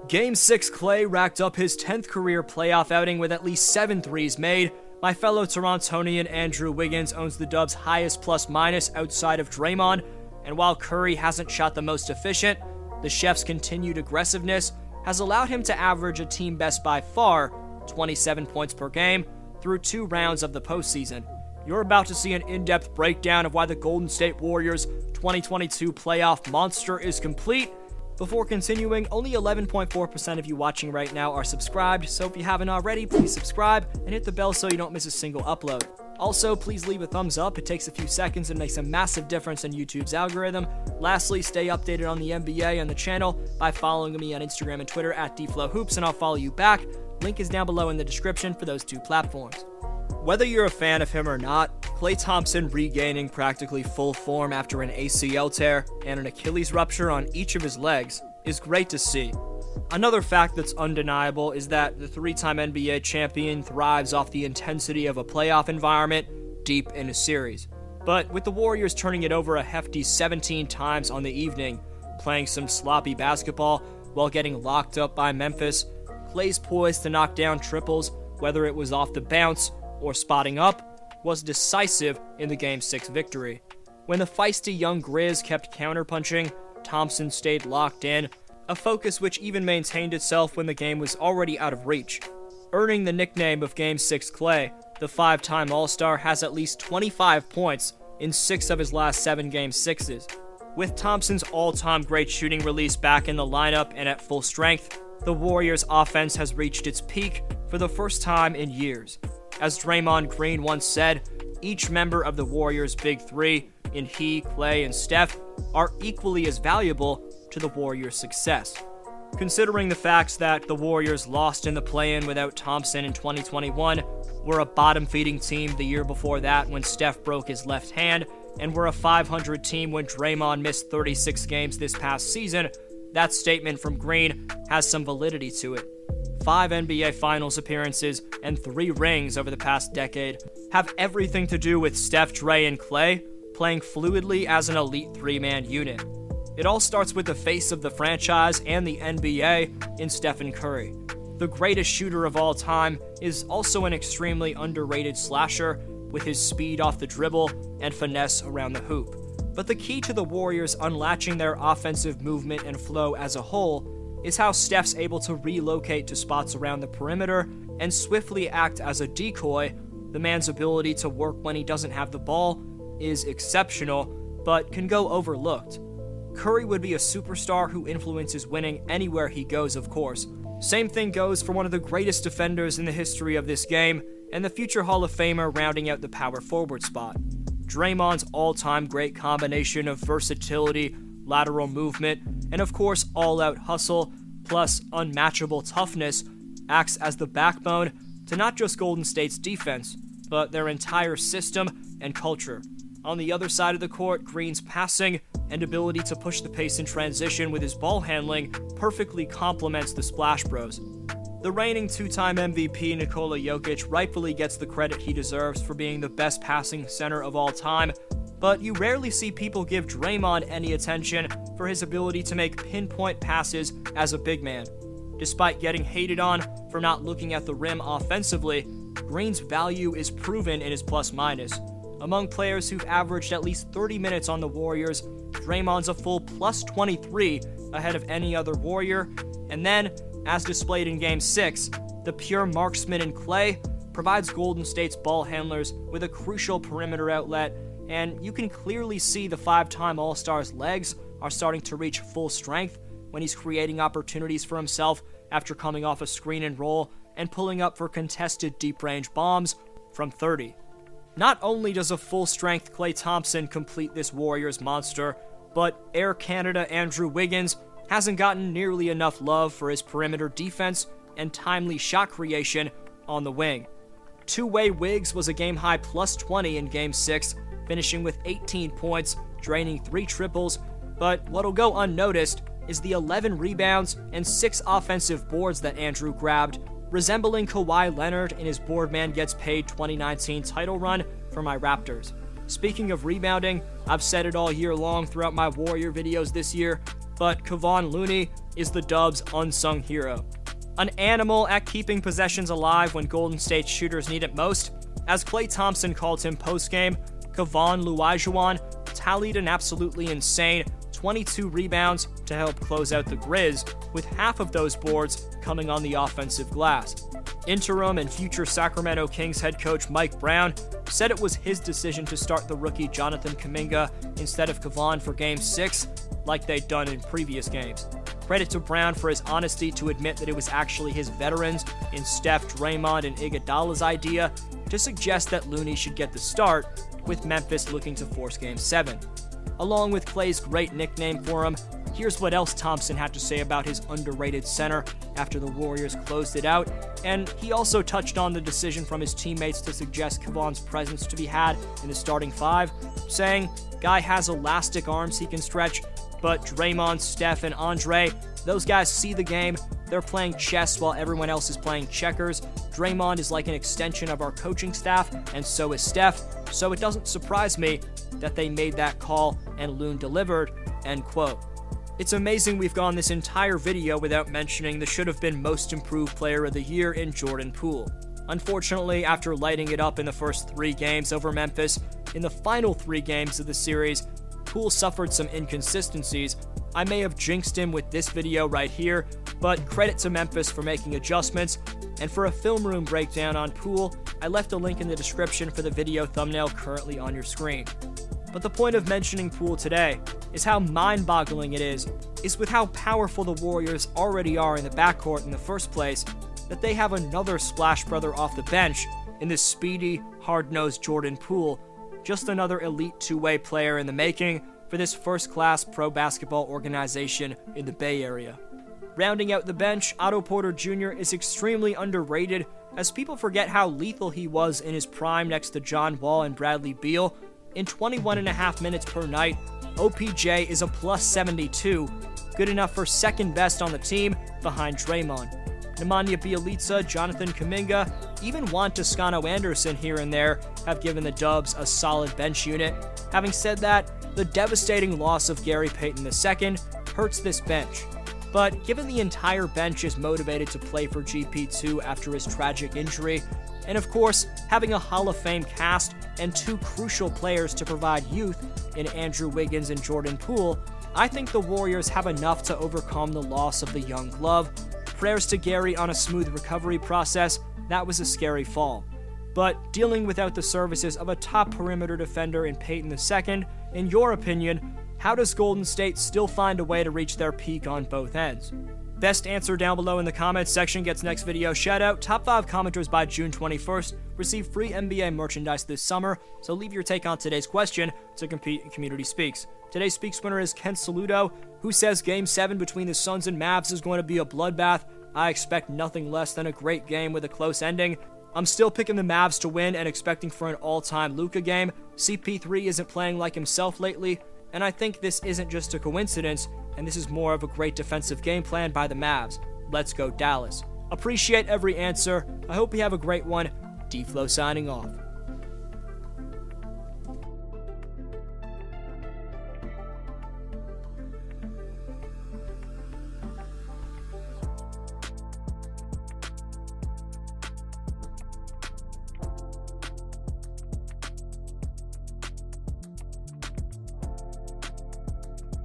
Game 6 Klay racked up his 10th career playoff outing with at least 7 threes made. My fellow Torontonian Andrew Wiggins owns the Dubs' highest plus-minus outside of Draymond, and while Curry hasn't shot the most efficient, the Chef's continued aggressiveness has allowed him to average a team best by far 27 points per game through 2 rounds of the postseason. You're about to see an in-depth breakdown of why the Golden State Warriors' 2022 playoff monster is complete. Before continuing, only 11.4% of you watching right now are subscribed, so if you haven't already, please subscribe and hit the bell so you don't miss a single upload. Also, please leave a thumbs up. It takes a few seconds and makes a massive difference in YouTube's algorithm. Lastly, stay updated on the NBA and the channel by following me on Instagram and Twitter at DFlowHoops, and I'll follow you back. Link is down below in the description for those 2 platforms. Whether you're a fan of him or not, Klay Thompson regaining practically full form after an ACL tear and an Achilles rupture on each of his legs is great to see. Another fact that's undeniable is that the 3-time NBA champion thrives off the intensity of a playoff environment deep in a series. But with the Warriors turning it over a hefty 17 times on the evening, playing some sloppy basketball while getting locked up by Memphis, Klay's poised to knock down triples, whether it was off the bounce or spotting up, was decisive in the Game 6 victory. When the feisty young Grizz kept counterpunching, Thompson stayed locked in, a focus which even maintained itself when the game was already out of reach. Earning the nickname of Game 6 Klay, the 5-time All-Star has at least 25 points in 6 of his last 7 Game 6s. With Thompson's all-time great shooting release back in the lineup and at full strength, the Warriors' offense has reached its peak for the first time in years. As Draymond Green once said, each member of the Warriors' Big Three, in he, Klay, and Steph, are equally as valuable to the Warriors' success. Considering the facts that the Warriors lost in the play-in without Thompson in 2021, were a bottom-feeding team the year before that when Steph broke his left hand, and were a 500 team when Draymond missed 36 games this past season, that statement from Green has some validity to it. 5 NBA Finals appearances and 3 rings over the past decade have everything to do with Steph, Dre, and Klay playing fluidly as an elite 3-man unit. It all starts with the face of the franchise and the NBA in Stephen Curry. The greatest shooter of all time is also an extremely underrated slasher with his speed off the dribble and finesse around the hoop. But the key to the Warriors unlatching their offensive movement and flow as a whole is how Steph's able to relocate to spots around the perimeter and swiftly act as a decoy. The man's ability to work when he doesn't have the ball is exceptional, but can go overlooked. Curry would be a superstar who influences winning anywhere he goes, of course. Same thing goes for one of the greatest defenders in the history of this game, and the future Hall of Famer rounding out the power forward spot. Draymond's all-time great combination of versatility, lateral movement, and of course all-out hustle, plus unmatchable toughness, acts as the backbone to not just Golden State's defense, but their entire system and culture. On the other side of the court, Green's passing and ability to push the pace in transition with his ball handling perfectly complements the Splash Bros. The reigning 2-time MVP Nikola Jokic rightfully gets the credit he deserves for being the best passing center of all time, but you rarely see people give Draymond any attention for his ability to make pinpoint passes as a big man. Despite getting hated on for not looking at the rim offensively, Green's value is proven in his plus-minus. Among players who've averaged at least 30 minutes on the Warriors, Draymond's a full plus 23 ahead of any other Warrior, and then, as displayed in Game 6, the pure marksman in Klay provides Golden State's ball handlers with a crucial perimeter outlet, and you can clearly see the 5-time All-Star's legs are starting to reach full strength when he's creating opportunities for himself after coming off a screen and roll and pulling up for contested deep-range bombs from 30. Not only does a full-strength Klay Thompson complete this Warriors monster, but Air Canada Andrew Wiggins hasn't gotten nearly enough love for his perimeter defense and timely shot creation on the wing. Two-way Wiggs was a game-high plus 20 in Game 6, finishing with 18 points, draining 3 triples, but what'll go unnoticed is the 11 rebounds and 6 offensive boards that Andrew grabbed, resembling Kawhi Leonard in his Boardman Gets Paid 2019 title run for my Raptors. Speaking of rebounding, I've said it all year long throughout my Warrior videos this year, but Kevon Looney is the Dubs' unsung hero. An animal at keeping possessions alive when Golden State shooters need it most. As Klay Thompson called him post-game, Kevon Oluwajuwon tallied an absolutely insane 22 rebounds to help close out the Grizz, with half of those boards coming on the offensive glass. Interim and future Sacramento Kings head coach Mike Brown said it was his decision to start the rookie Jonathan Kuminga instead of Kevon for Game 6, like they'd done in previous games. Credit to Brown for his honesty to admit that it was actually his veterans in Steph, Draymond, and Iguodala's idea to suggest that Looney should get the start, with Memphis looking to force Game 7. Along with Klay's great nickname for him, here's what else Thompson had to say about his underrated center after the Warriors closed it out, and he also touched on the decision from his teammates to suggest Kevon's presence to be had in the starting five, saying, "Guy has elastic arms he can stretch, but Draymond, Steph, and Andre, those guys see the game. They're playing chess while everyone else is playing checkers. Draymond is like an extension of our coaching staff, and so is Steph, so it doesn't surprise me that they made that call and Loon delivered," end quote. It's amazing we've gone this entire video without mentioning the should-have-been most improved player of the year in Jordan Poole. Unfortunately, after lighting it up in the first 3 games over Memphis, in the final 3 games of the series, Poole suffered some inconsistencies. I may have jinxed him with this video right here, but credit to Memphis for making adjustments, and for a film room breakdown on Poole, I left a link in the description for the video thumbnail currently on your screen. But the point of mentioning Poole today is how mind-boggling it is with how powerful the Warriors already are in the backcourt in the first place, that they have another splash brother off the bench in this speedy, hard-nosed Jordan Poole, just another elite two-way player in the making for this first-class pro basketball organization in the Bay Area. Rounding out the bench, Otto Porter Jr. is extremely underrated, as people forget how lethal he was in his prime next to John Wall and Bradley Beal. In 21.5 minutes per night, OPJ is a plus 72, good enough for second best on the team behind Draymond. Nemanja Bjelica, Jonathan Kuminga, even Juan Toscano Anderson here and there have given the Dubs a solid bench unit. Having said that, the devastating loss of Gary Payton II hurts this bench. But given the entire bench is motivated to play for GP2 after his tragic injury, and of course, having a Hall of Fame cast and 2 crucial players to provide youth in Andrew Wiggins and Jordan Poole, I think the Warriors have enough to overcome the loss of the young glove. Prayers to Gary on a smooth recovery process. That was a scary fall. But dealing without the services of a top perimeter defender in Payton II, in your opinion, how does Golden State still find a way to reach their peak on both ends? Best answer down below in the comments section gets next video shoutout. Top 5 commenters by June 21st receive free NBA merchandise this summer, so leave your take on today's question to compete in Community Speaks. Today's Speaks winner is Ken Saludo, who says Game 7 between the Suns and Mavs is going to be a bloodbath. I expect nothing less than a great game with a close ending. I'm still picking the Mavs to win and expecting for an all-time Luka game. CP3 isn't playing like himself lately, and I think this isn't just a coincidence, and this is more of a great defensive game plan by the Mavs. Let's go Dallas. Appreciate every answer. I hope you have a great one. D-Flow signing off.